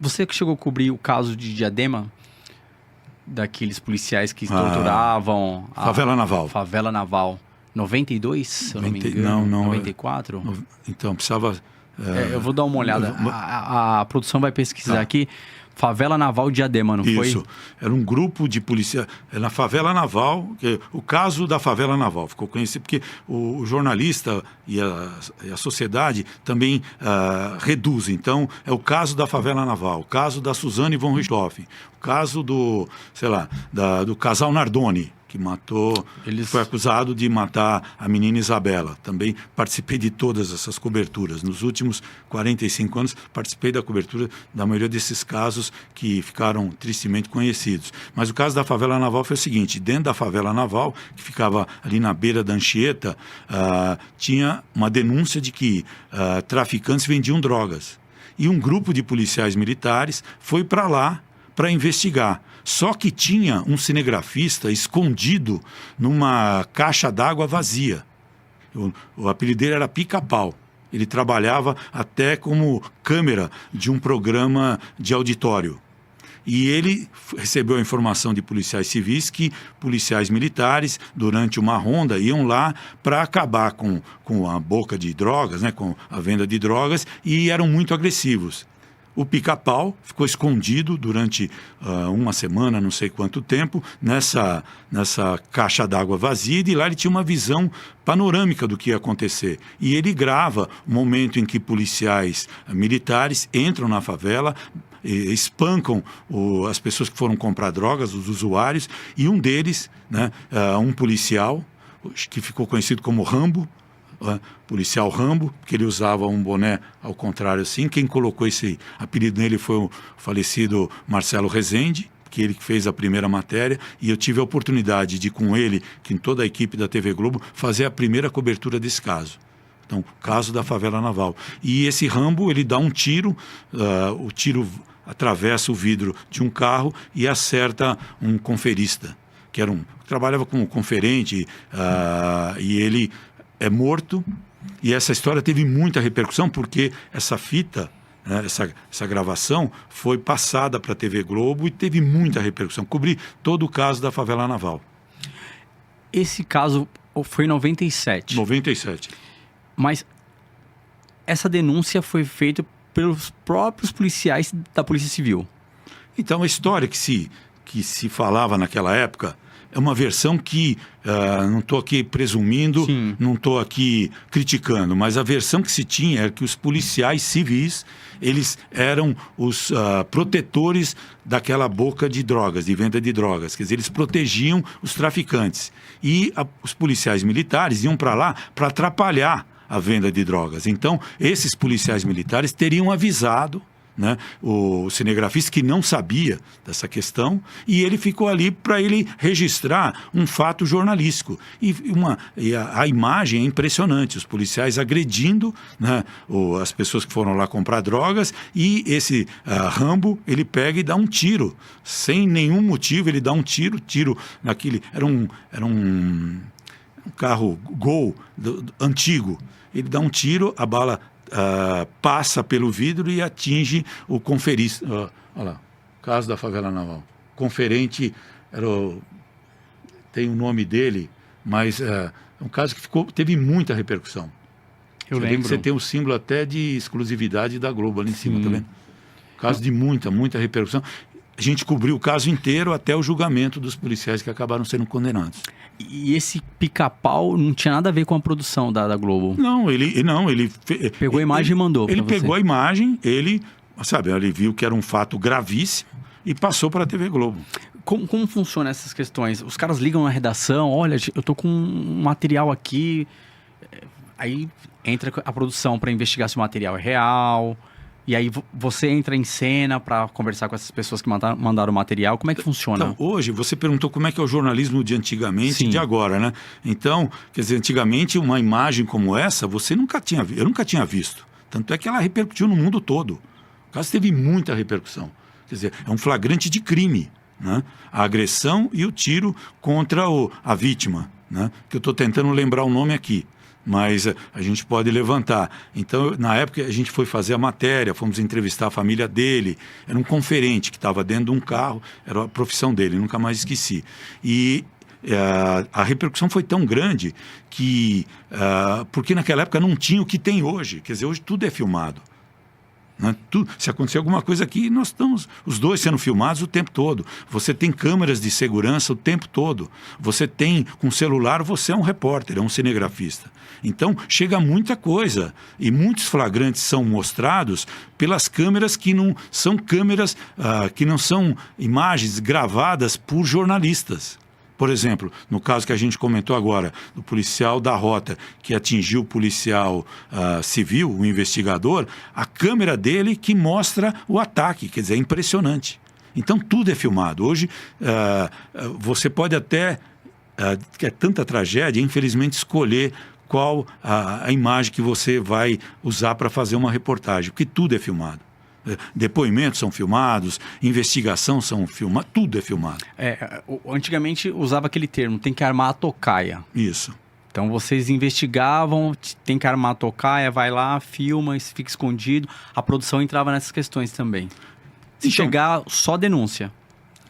Você que chegou a cobrir o caso de Diadema, daqueles policiais que torturavam... Favela Naval. Favela Naval. 92, se eu não me engano? Não. 94? Então, precisava... eu vou dar uma olhada. A produção vai pesquisar aqui. Favela Naval Diadema, não foi? Isso. Era um grupo de policiais. Na Favela Naval, o caso da Favela Naval ficou conhecido, porque o jornalista e a sociedade também reduzem. Então, é o caso da Favela Naval, o caso da Suzane von Richthofen, o caso do casal Nardoni, que matou, foi acusado de matar a menina Isabela. Também participei de todas essas coberturas. Nos últimos 45 anos, participei da cobertura da maioria desses casos que ficaram tristemente conhecidos. Mas o caso da Favela Naval foi o seguinte: dentro da Favela Naval, que ficava ali na beira da Anchieta, tinha uma denúncia de que traficantes vendiam drogas. E um grupo de policiais militares foi para lá para investigar. Só que tinha um cinegrafista escondido numa caixa d'água vazia. O apelido dele era Pica-Pau. Ele trabalhava até como câmera de um programa de auditório. E ele recebeu a informação de policiais civis que policiais militares, durante uma ronda, iam lá para acabar com a boca de drogas, né, com a venda de drogas, e eram muito agressivos. O Pica-Pau ficou escondido durante uma semana, não sei quanto tempo, nessa caixa d'água vazia, e de lá ele tinha uma visão panorâmica do que ia acontecer. E ele grava o momento em que policiais militares entram na favela, espancam as pessoas que foram comprar drogas, os usuários, e um deles, né, um policial, que ficou conhecido como Rambo, policial Rambo, que ele usava um boné ao contrário assim. Quem colocou esse apelido nele foi o falecido Marcelo Rezende, que ele fez a primeira matéria, e eu tive a oportunidade de, com ele, que em toda a equipe da TV Globo, fazer a primeira cobertura desse caso. Então, caso da Favela Naval. E esse Rambo, ele dá um tiro, o tiro atravessa o vidro de um carro e acerta um conferista, que trabalhava como conferente, e ele é morto. E essa história teve muita repercussão, porque essa fita, né, essa gravação foi passada para a TV Globo e teve muita repercussão. Cobri todo o caso da Favela Naval. Esse caso foi em 97. 97. Mas essa denúncia foi feita pelos próprios policiais da Polícia Civil. Então, a história que se falava naquela época é uma versão que, não estou aqui presumindo, sim, não estou aqui criticando, mas a versão que se tinha era que os policiais civis, eles eram os protetores daquela boca de drogas, de venda de drogas. Quer dizer, eles protegiam os traficantes. E os policiais militares iam para lá para atrapalhar a venda de drogas. Então, esses policiais militares teriam avisado, né, o cinegrafista, que não sabia dessa questão, e ele ficou ali para ele registrar um fato jornalístico. E a imagem é impressionante, os policiais agredindo, né, as pessoas que foram lá comprar drogas, e esse Rambo, ele pega e dá um tiro, sem nenhum motivo. Ele dá um tiro naquele... Era um carro Gol antigo. Ele dá um tiro, a bala passa pelo vidro e atinge o conferista. Olha lá, caso da Favela Naval. Conferente, tem o nome dele, mas é um caso que teve muita repercussão. Eu lembro. Você tem o símbolo até de exclusividade da Globo ali em cima, tá vendo? Caso de muita repercussão. A gente cobriu o caso inteiro até o julgamento dos policiais que acabaram sendo condenados. E esse Pica-Pau não tinha nada a ver com a produção da Globo? Não, ele pegou a imagem e mandou para você. Ele pegou a imagem, ele viu que era um fato gravíssimo e passou para a TV Globo. Como funcionam essas questões? Os caras ligam na redação: olha, eu tô com um material aqui. Aí entra a produção para investigar se o material é real. E aí você entra em cena para conversar com essas pessoas que mandaram o material. Como é que funciona? Então, hoje, você perguntou como é que é o jornalismo de antigamente e de agora, né? Então, quer dizer, antigamente uma imagem como essa, eu nunca tinha visto. Tanto é que ela repercutiu no mundo todo. O caso teve muita repercussão. Quer dizer, é um flagrante de crime, né? A agressão e o tiro contra a vítima, né? Que eu estou tentando lembrar o nome aqui. mas a gente pode levantar. Então, na época, a gente foi fazer a matéria, fomos entrevistar a família dele, era um conferente que estava dentro de um carro, era a profissão dele, nunca mais esqueci. E a repercussão foi tão grande que, porque naquela época não tinha o que tem hoje, quer dizer, hoje tudo é filmado. Né? Se acontecer alguma coisa aqui, nós estamos os dois sendo filmados o tempo todo. Você tem câmeras de segurança o tempo todo. Você tem, com celular, você é um repórter, é um cinegrafista. Então, chega muita coisa. E muitos flagrantes são mostrados pelas câmeras que não são câmeras, que não são imagens gravadas por jornalistas. Por exemplo, no caso que a gente comentou agora, do policial da rota que atingiu o policial civil, o investigador, a câmera dele que mostra o ataque, quer dizer, é impressionante. Então tudo é filmado. Hoje você pode até, que é tanta tragédia, infelizmente escolher qual a imagem que você vai usar para fazer uma reportagem, porque tudo é filmado. Depoimentos são filmados, investigação são filmadas, tudo é filmado. Antigamente usava aquele termo, tem que armar a tocaia. Isso. Então vocês investigavam, tem que armar a tocaia, vai lá, filma, fica escondido. A produção entrava nessas questões também. Se chegar, só denúncia.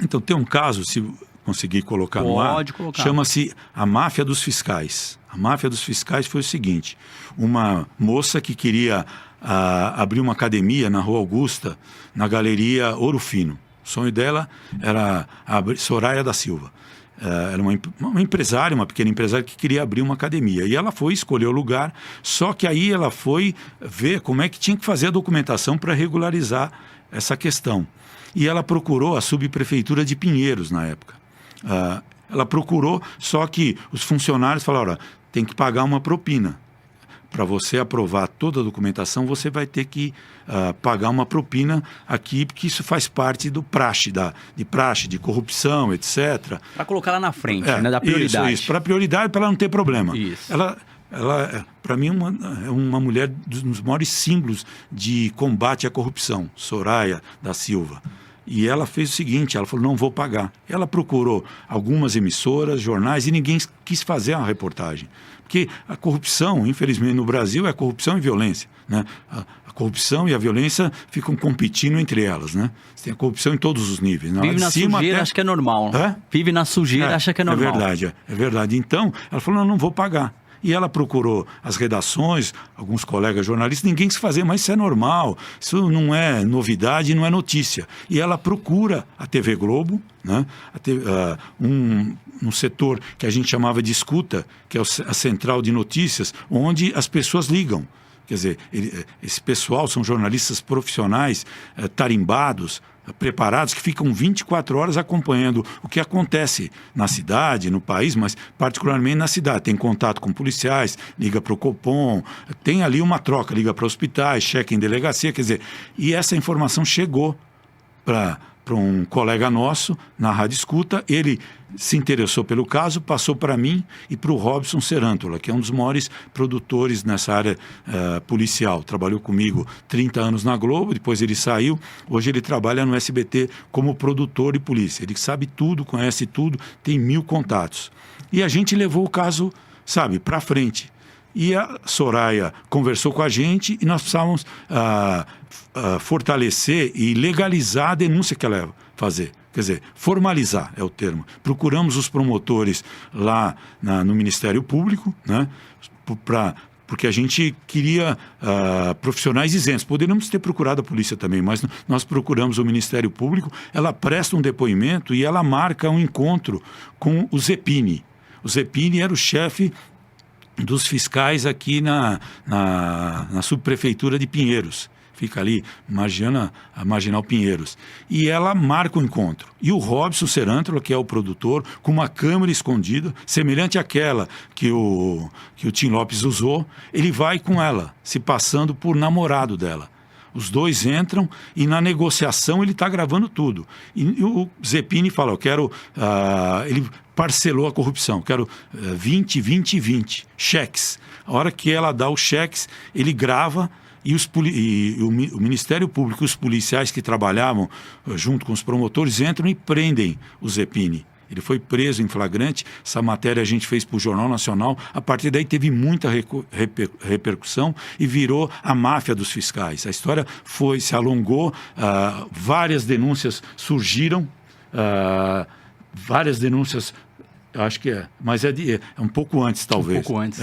Então tem um caso, se conseguir colocar no ar, chama-se a máfia dos fiscais. A máfia dos fiscais foi o seguinte: uma moça que queria abrir uma academia na Rua Augusta, na Galeria Ouro Fino. O sonho dela era Soraya da Silva. Era uma empresária, uma pequena empresária que queria abrir uma academia. E ela foi escolher o lugar, só que aí ela foi ver como é que tinha que fazer a documentação para regularizar essa questão. E ela procurou a subprefeitura de Pinheiros na época. Ela procurou, só que os funcionários falaram: tem que pagar uma propina. Para você aprovar toda a documentação, você vai ter que pagar uma propina aqui, porque isso faz parte do praxe, de corrupção, etc. Para colocar lá na frente, né, da prioridade. Isso, para prioridade, para ela não ter problema. Isso. Ela para mim, é uma mulher dos maiores símbolos de combate à corrupção, Soraya da Silva. E ela fez o seguinte, ela falou: não vou pagar. Ela procurou algumas emissoras, jornais, e ninguém quis fazer uma reportagem. Porque a corrupção, infelizmente, no Brasil, é corrupção e violência. Né? A corrupção e a violência ficam competindo entre elas. Né? Você tem a corrupção em todos os níveis. Vive na sujeira, acha que é normal. Vive na sujeira, acha que é normal. É verdade. Então, ela falou: não vou pagar. E ela procurou as redações, alguns colegas jornalistas, ninguém quis fazer, mas isso é normal, isso não é novidade, não é notícia. E ela procura a TV Globo, né, um setor que a gente chamava de escuta, que é a central de notícias, onde as pessoas ligam. Quer dizer, esse pessoal são jornalistas profissionais, tarimbados, preparados, que ficam 24 horas acompanhando o que acontece na cidade, no país, mas particularmente na cidade. Tem contato com policiais, liga para o Copom, tem ali uma troca, liga para hospitais, checa em delegacia, quer dizer, e essa informação chegou para um colega nosso na Rádio Escuta. Ele se interessou pelo caso, passou para mim e para o Robson Serântola, que é um dos maiores produtores nessa área policial. Trabalhou comigo 30 anos na Globo, depois ele saiu. Hoje ele trabalha no SBT como produtor de polícia. Ele sabe tudo, conhece tudo, tem 1000 contatos. E a gente levou o caso, para frente. E a Soraya conversou com a gente e nós precisávamos fortalecer e legalizar a denúncia que ela ia fazer. Quer dizer, formalizar é o termo. Procuramos os promotores lá no Ministério Público, né, porque a gente queria profissionais isentos. Poderíamos ter procurado a polícia também, mas nós procuramos o Ministério Público. Ela presta um depoimento e ela marca um encontro com o Zepini. O Zepini era o chefe dos fiscais aqui na subprefeitura de Pinheiros. Fica ali, a Marginal Pinheiros. E ela marca o encontro. E o Robson Serântola, que é o produtor, com uma câmera escondida, semelhante àquela que o Tim Lopes usou, ele vai com ela, se passando por namorado dela. Os dois entram e na negociação ele está gravando tudo. E o Zepini fala: eu quero... ele parcelou a corrupção, quero 20, 20 e 20 cheques. A hora que ela dá os cheques, ele grava e o Ministério Público, os policiais que trabalhavam junto com os promotores, entram e prendem o Zepini. Ele foi preso em flagrante. Essa matéria a gente fez para o Jornal Nacional. A partir daí teve muita repercussão e virou a máfia dos fiscais. A história se alongou, várias denúncias surgiram, várias denúncias. Acho que mas é um pouco antes, talvez. Um pouco antes,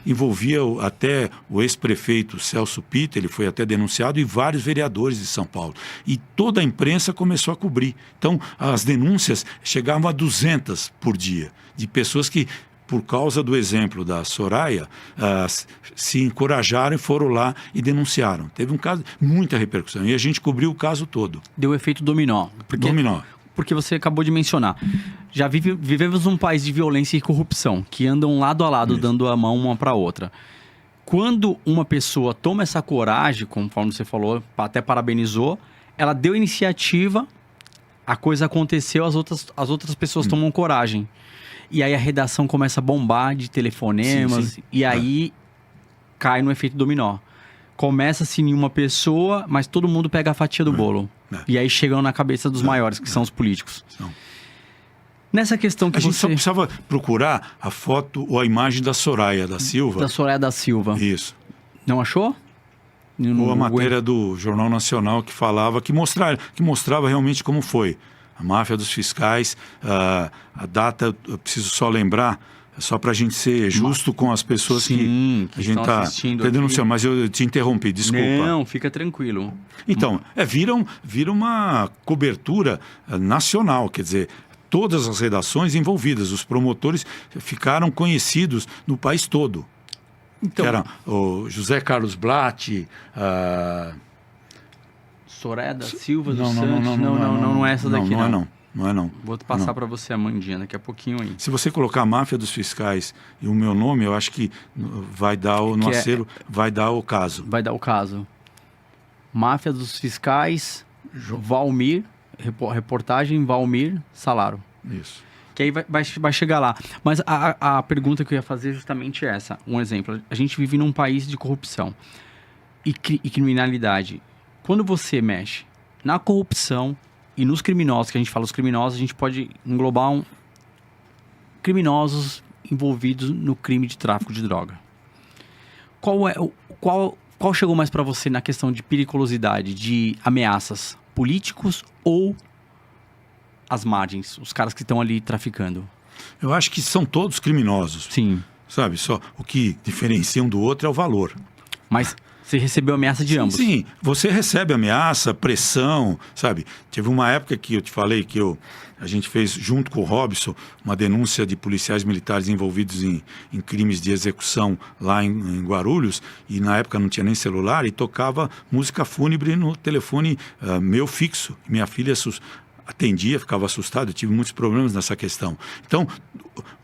envolvia até o ex-prefeito Celso Pitta, ele foi até denunciado, e vários vereadores de São Paulo. E toda a imprensa começou a cobrir. Então, as denúncias chegavam a 200 por dia, de pessoas que, por causa do exemplo da Soraya, se encorajaram e foram lá e denunciaram. Teve um caso, muita repercussão, e a gente cobriu o caso todo. Deu efeito dominó. Porque você acabou de mencionar. Já vivemos num país de violência e corrupção, que andam lado a lado, dando a mão uma para outra. Quando uma pessoa toma essa coragem, conforme você falou, até parabenizou, ela deu iniciativa, a coisa aconteceu, as outras pessoas tomam coragem. E aí a redação começa a bombar de telefonemas, e aí cai no efeito dominó. Começa-se em uma pessoa, mas todo mundo pega a fatia do bolo. E aí chegam na cabeça dos maiores, que são os políticos. Nessa questão que a gente só precisava procurar a foto ou a imagem da Soraya da Silva. Da Soraya da Silva. Isso. Não achou? Ou a matéria do Jornal Nacional que falava, que mostrava realmente como foi. A máfia dos fiscais, a data, eu preciso só lembrar, só para a gente ser justo com as pessoas que a gente está denunciando. Mas eu te interrompi, desculpa. Não, fica tranquilo. Então, vira uma cobertura nacional, quer dizer, todas as redações envolvidas, os promotores ficaram conhecidos no país todo. Então, que eram o José Carlos Blatt, Soraya da Silva dos Santos. Não é essa daqui, não é não. Vou passar para você a mandinha daqui a pouquinho aí. Se você colocar a máfia dos fiscais e o meu nome, eu acho que vai dar vai dar o caso. Vai dar o caso. Máfia dos fiscais, Valmir, reportagem Valmir Salaro. Isso. Que aí vai chegar lá. Mas a pergunta que eu ia fazer é justamente essa. Um exemplo. A gente vive num país de corrupção e criminalidade. Quando você mexe na corrupção e nos criminosos, que a gente fala os criminosos, a gente pode englobar criminosos envolvidos no crime de tráfico de droga. Qual chegou mais para você na questão de periculosidade, de ameaças? Políticos ou as margens, os caras que estão ali traficando? Eu acho que são todos criminosos. Sim. Sabe, só o que diferencia um do outro é o valor. Mas você recebeu ameaça de ambos? Sim, você recebe ameaça, pressão, sabe? Teve uma época que eu te falei que a gente fez, junto com o Robson, uma denúncia de policiais militares envolvidos em crimes de execução lá em Guarulhos, e na época não tinha nem celular, e tocava música fúnebre no telefone meu fixo. Minha filha atendia, ficava assustada, eu tive muitos problemas nessa questão. Então,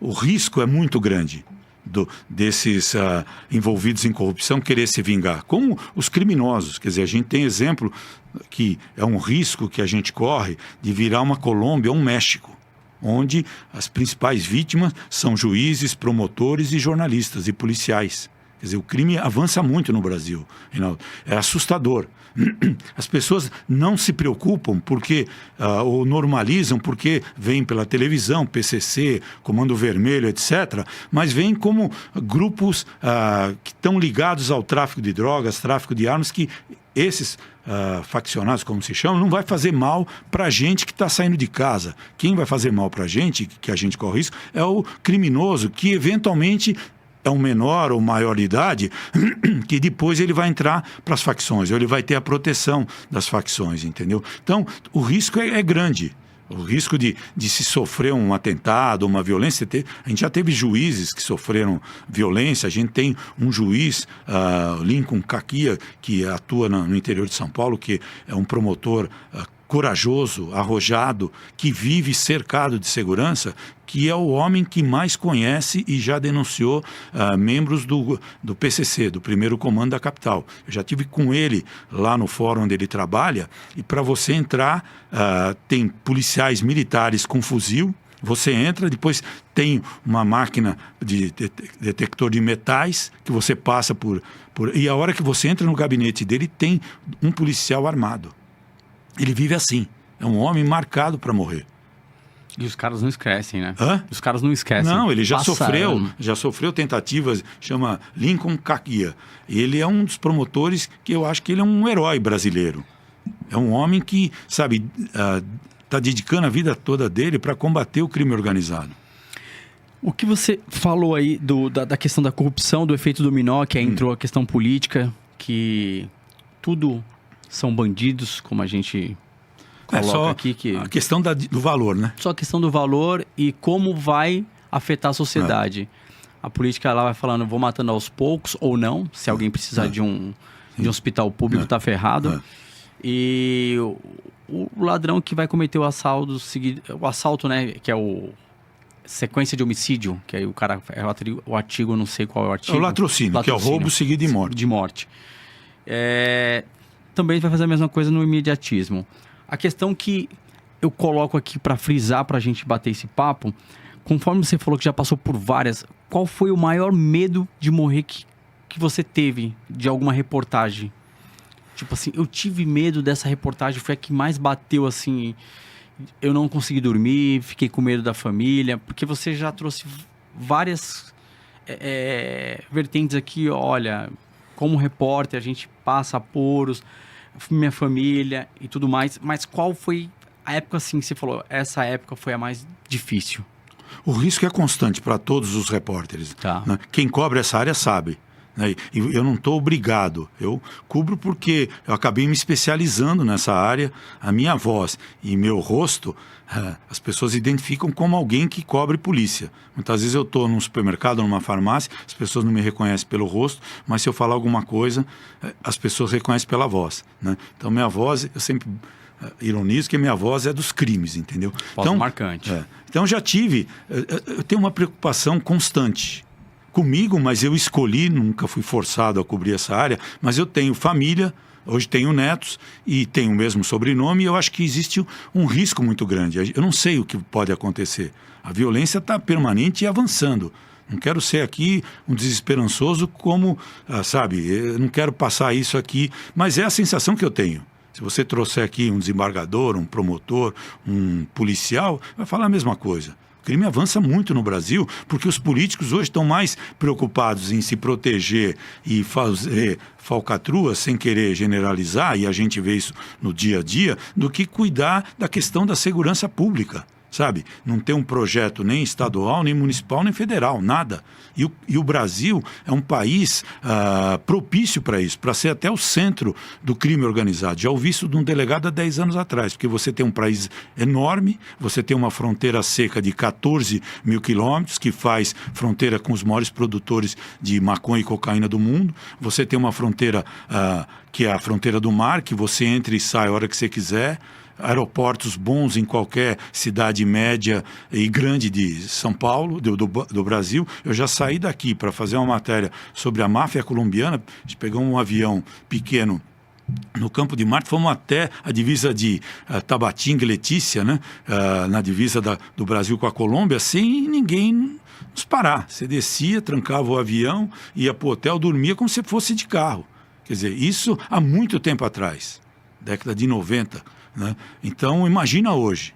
o risco é muito grande desses envolvidos em corrupção querer se vingar, como os criminosos. Quer dizer, a gente tem exemplo que é um risco que a gente corre de virar uma Colômbia ou um México, onde as principais vítimas são juízes, promotores e jornalistas e policiais. Quer dizer, o crime avança muito no Brasil, Reinaldo. É assustador. As pessoas não se preocupam porque, ou normalizam porque vêm pela televisão, PCC, Comando Vermelho, etc., mas vêm como grupos que estão ligados ao tráfico de drogas, tráfico de armas, que esses faccionados, como se chamam, não vai fazer mal para a gente que está saindo de casa. Quem vai fazer mal para a gente, que a gente corre risco, é o criminoso, que eventualmente é um menor ou maior de idade, que depois ele vai entrar para as facções, ou ele vai ter a proteção das facções, entendeu? Então, o risco é grande. O risco de se sofrer um atentado, uma violência. A gente já teve juízes que sofreram violência. A gente tem um juiz, Lincoln Caquia, que atua no interior de São Paulo, que é um promotor corajoso, arrojado, que vive cercado de segurança, que é o homem que mais conhece e já denunciou membros do PCC, do primeiro comando da capital. Eu já tive com ele lá no fórum onde ele trabalha, e para você entrar, tem policiais militares com fuzil. Você entra, depois tem uma máquina de detector de metais que você passa e a hora que você entra no gabinete dele, tem um policial armado. Ele vive assim. É um homem marcado para morrer. E os caras não esquecem, né? Hã? Os caras não esquecem. Não, ele já Passaram. sofreu tentativas, chama Lincoln Kakia. Ele é um dos promotores que eu acho que ele é um herói brasileiro. É um homem que, sabe, está dedicando a vida toda dele para combater o crime organizado. O que você falou aí da questão da corrupção, do efeito dominó, que aí entrou a questão política, que tudo são bandidos, como a gente coloca só aqui. Que... a questão do valor, né? Só a questão do valor e como vai afetar a sociedade. A política ela vai falando, vou matando aos poucos ou não, se alguém precisar de um hospital público, tá ferrado. E o ladrão que vai cometer o assalto, né, que é o sequência de homicídio, que aí o cara é o artigo, não sei qual é o artigo. É o latrocínio, que é o roubo seguido de morte. De morte. Também vai fazer a mesma coisa no imediatismo. A questão que eu coloco aqui para frisar, para a gente bater esse papo, conforme você falou que já passou por várias, qual foi o maior medo de morrer que você teve de alguma reportagem? Tipo assim, eu tive medo dessa reportagem, foi a que mais bateu assim... Eu não consegui dormir, fiquei com medo da família, porque você já trouxe várias vertentes aqui, olha, como repórter a gente passa apuros, minha família e tudo mais, mas qual foi a época assim que você falou, essa época foi a mais difícil? O risco é constante para todos os repórteres. Tá. Né? Quem cobre essa área sabe. E eu não estou obrigado, eu cubro porque eu acabei me especializando nessa área. A minha voz e meu rosto, as pessoas identificam como alguém que cobre polícia. Muitas vezes eu estou num supermercado, numa farmácia, as pessoas não me reconhecem pelo rosto, mas se eu falar alguma coisa, as pessoas reconhecem pela voz. Né? Então minha voz, eu sempre ironizo que minha voz é dos crimes, entendeu? Voz marcante. Então já tive, eu tenho uma preocupação constante comigo, mas eu escolhi, nunca fui forçado a cobrir essa área, mas eu tenho família, hoje tenho netos e tenho o mesmo sobrenome e eu acho que existe um risco muito grande. Eu não sei o que pode acontecer. A violência está permanente e avançando. Não quero ser aqui um desesperançoso como, sabe, eu não quero passar isso aqui, mas é a sensação que eu tenho. Se você trouxer aqui um desembargador, um promotor, um policial, vai falar a mesma coisa. O crime avança muito no Brasil, porque os políticos hoje estão mais preocupados em se proteger e fazer falcatruas sem querer generalizar, e a gente vê isso no dia a dia, do que cuidar da questão da segurança pública. Sabe? Não tem um projeto nem estadual, nem municipal, nem federal, nada. E o Brasil é um país propício para isso, para ser até o centro do crime organizado. Já ouvi isso de um delegado há 10 anos atrás, porque você tem um país enorme, você tem uma fronteira seca de 14 mil quilômetros, que faz fronteira com os maiores produtores de maconha e cocaína do mundo, você tem uma fronteira que é a fronteira do mar, que você entra e sai a hora que você quiser, aeroportos bons em qualquer cidade média e grande de São Paulo, do Brasil. Eu já saí daqui para fazer uma matéria sobre a máfia colombiana. A gente pegou um avião pequeno no Campo de Marte, fomos até a divisa de Tabatinga e Letícia, né? Na divisa do Brasil com a Colômbia, sem ninguém nos parar. Você descia, trancava o avião, ia para o hotel, dormia como se fosse de carro. Quer dizer, isso há muito tempo atrás, década de 90. Né? Então, imagina hoje,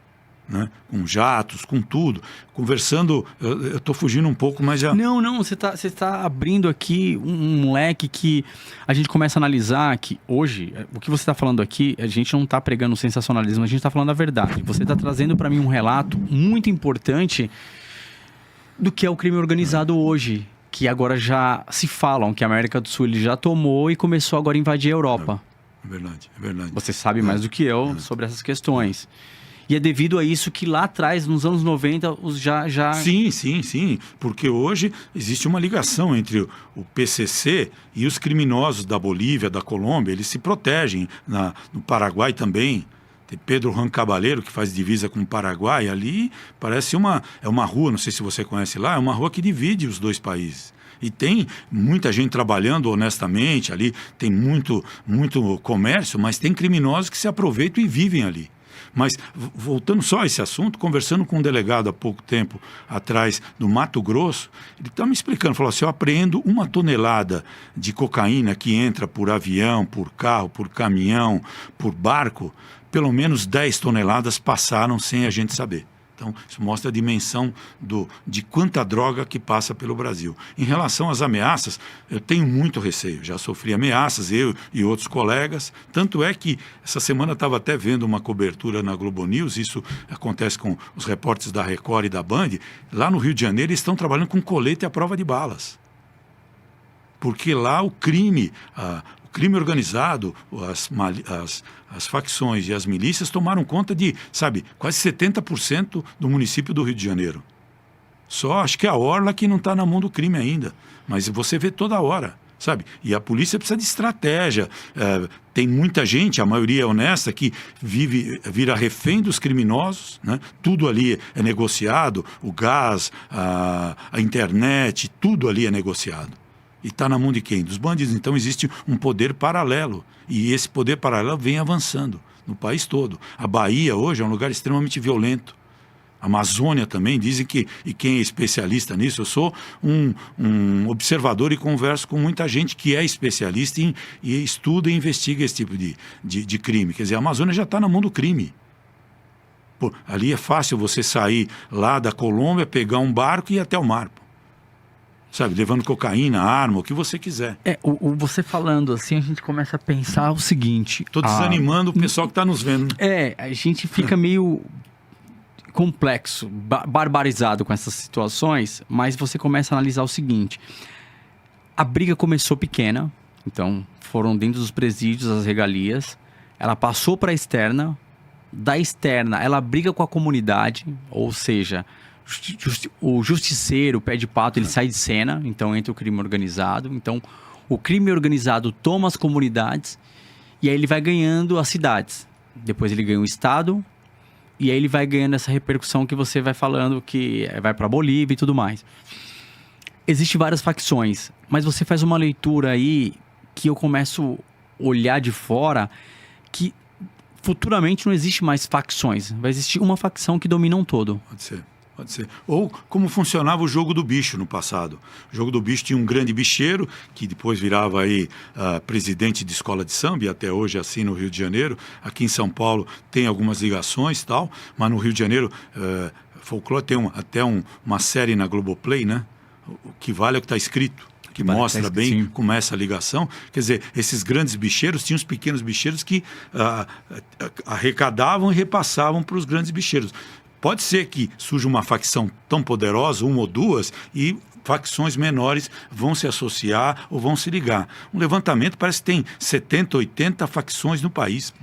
né? Com jatos, com tudo, conversando, eu estou fugindo um pouco, mas já... Não, você tá abrindo aqui um leque que a gente começa a analisar que hoje, o que você está falando aqui, a gente não está pregando sensacionalismo, a gente está falando a verdade. Você está trazendo para mim um relato muito importante do que é o crime organizado hoje, que agora já se falam que a América do Sul ele já tomou e começou agora a invadir a Europa. É verdade. Você sabe mais do que eu sobre essas questões. E é devido a isso que lá atrás, nos anos 90, os já... Sim. Porque hoje existe uma ligação entre o PCC e os criminosos da Bolívia, da Colômbia. Eles se protegem. No Paraguai também. Tem Pedro Juan Caballero, que faz divisa com o Paraguai. Ali parece é uma rua, não sei se você conhece lá, é uma rua que divide os dois países. E tem muita gente trabalhando honestamente ali, tem muito comércio, mas tem criminosos que se aproveitam e vivem ali. Mas, voltando só a esse assunto, conversando com um delegado há pouco tempo atrás do Mato Grosso, ele está me explicando, falou assim, eu apreendo 1 tonelada de cocaína que entra por avião, por carro, por caminhão, por barco, pelo menos 10 toneladas passaram sem a gente saber. Então, isso mostra a dimensão de quanta droga que passa pelo Brasil. Em relação às ameaças, eu tenho muito receio. Já sofri ameaças, eu e outros colegas. Tanto é que essa semana estava até vendo uma cobertura na Globo News, isso acontece com os repórteres da Record e da Band. Lá no Rio de Janeiro, eles estão trabalhando com colete à prova de balas. Porque lá o crime organizado, as facções e as milícias tomaram conta de, sabe, quase 70% do município do Rio de Janeiro. Só acho que a orla que não está na mão do crime ainda. Mas você vê toda hora, sabe? E a polícia precisa de estratégia. Tem muita gente, a maioria é honesta, que vira refém dos criminosos, né? Tudo ali é negociado, o gás, a internet, tudo ali é negociado. E está na mão de quem? Dos bandidos. Então existe um poder paralelo. E esse poder paralelo vem avançando no país todo. A Bahia hoje é um lugar extremamente violento. A Amazônia também, dizem que, e quem é especialista nisso, eu sou um observador e converso com muita gente que é especialista e estuda e investiga esse tipo de crime. Quer dizer, a Amazônia já está na mão do crime. Pô, ali é fácil você sair lá da Colômbia, pegar um barco e ir até o mar. Sabe, levando cocaína, arma, o que você quiser. Você falando assim, a gente começa a pensar o seguinte... Estou desanimando o pessoal que está nos vendo. A gente fica meio complexo, barbarizado com essas situações, mas você começa a analisar o seguinte. A briga começou pequena, então foram dentro dos presídios as regalias, ela passou para a externa, da externa ela briga com a comunidade, ou seja... O justiceiro, o pé de pato, ele sai de cena, então entra o crime organizado. Então, o crime organizado toma as comunidades e aí ele vai ganhando as cidades. Depois ele ganha o estado e aí ele vai ganhando essa repercussão que você vai falando, que vai para Bolívia e tudo mais. Existem várias facções, mas você faz uma leitura aí que eu começo a olhar de fora que futuramente não existe mais facções. Vai existir uma facção que domina um todo. Pode ser. Pode ser. Ou como funcionava o jogo do bicho no passado. O jogo do bicho tinha um grande bicheiro, que depois virava aí presidente de escola de samba, e até hoje é assim no Rio de Janeiro. Aqui em São Paulo tem algumas ligações e tal, mas no Rio de Janeiro, folclore tem até uma série na Globoplay, né? O que vale é o que está escrito, que mostra bem como é essa ligação. Quer dizer, esses grandes bicheiros tinham os pequenos bicheiros que arrecadavam e repassavam para os grandes bicheiros. Pode ser que surja uma facção tão poderosa, uma ou duas, e facções menores vão se associar ou vão se ligar. Um levantamento parece que tem 70, 80 facções no país.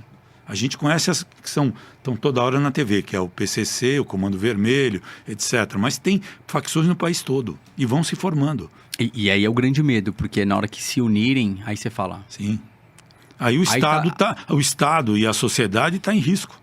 A gente conhece as que estão toda hora na TV, que é o PCC, o Comando Vermelho, etc. Mas tem facções no país todo e vão se formando. E aí é o grande medo, porque na hora que se unirem, aí você fala... Sim. Aí o Estado e a sociedade estão em risco.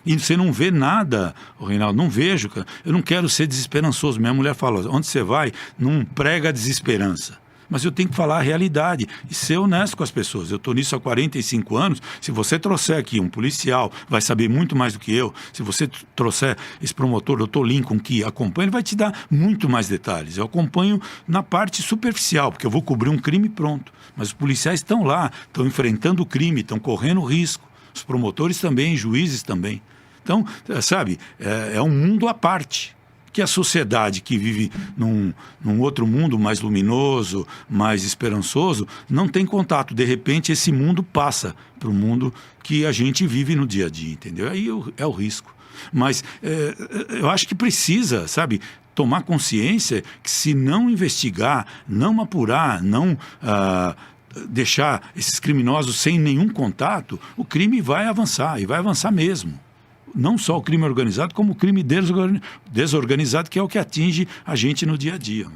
E você não vê nada, Reinaldo, não vejo, cara. Eu não quero ser desesperançoso. Minha mulher fala, onde você vai, não prega a desesperança. Mas eu tenho que falar a realidade e ser honesto com as pessoas. Eu estou nisso há 45 anos. Se você trouxer aqui um policial, vai saber muito mais do que eu. Se você trouxer esse promotor, doutor Lincoln, que acompanha, ele vai te dar muito mais detalhes. Eu acompanho na parte superficial, porque eu vou cobrir um crime pronto. Mas os policiais estão lá, estão enfrentando o crime, estão correndo risco. Os promotores também, juízes também. Então, sabe, é um mundo à parte. Que a sociedade que vive num outro mundo mais luminoso, mais esperançoso, não tem contato. De repente, esse mundo passa para o mundo que a gente vive no dia a dia, entendeu? Aí é o risco. Mas eu acho que precisa, sabe, tomar consciência que se não investigar, não apurar, não... deixar esses criminosos sem nenhum contato, o crime vai avançar, e vai avançar mesmo. Não só o crime organizado, como o crime desorganizado, que é o que atinge a gente no dia a dia.